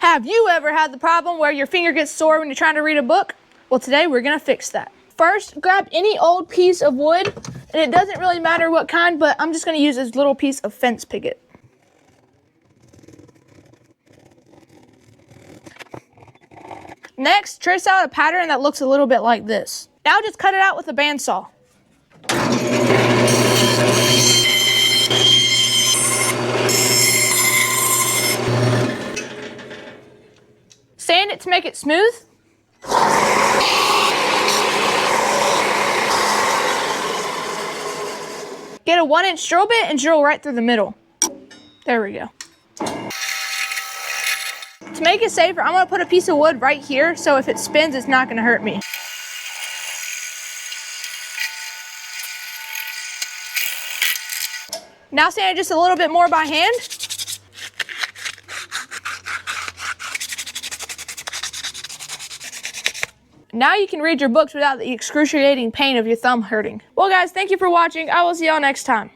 Have you ever had the problem where your finger gets sore when you're trying to read a book? Well, today we're gonna fix that. First, grab any old piece of wood, and it doesn't really matter what kind, but I'm just gonna use this little piece of fence picket. Next, trace out a pattern that looks a little bit like this. Now just cut it out with a bandsaw. Sand it to make it smooth. Get a 1-inch drill bit and drill right through the middle. There we go. To make it safer, I'm gonna put a piece of wood right here, so if it spins, it's not gonna hurt me. Now sand it just a little bit more by hand. Now you can read your books without the excruciating pain of your thumb hurting. Well guys, thank you for watching. I will see y'all next time.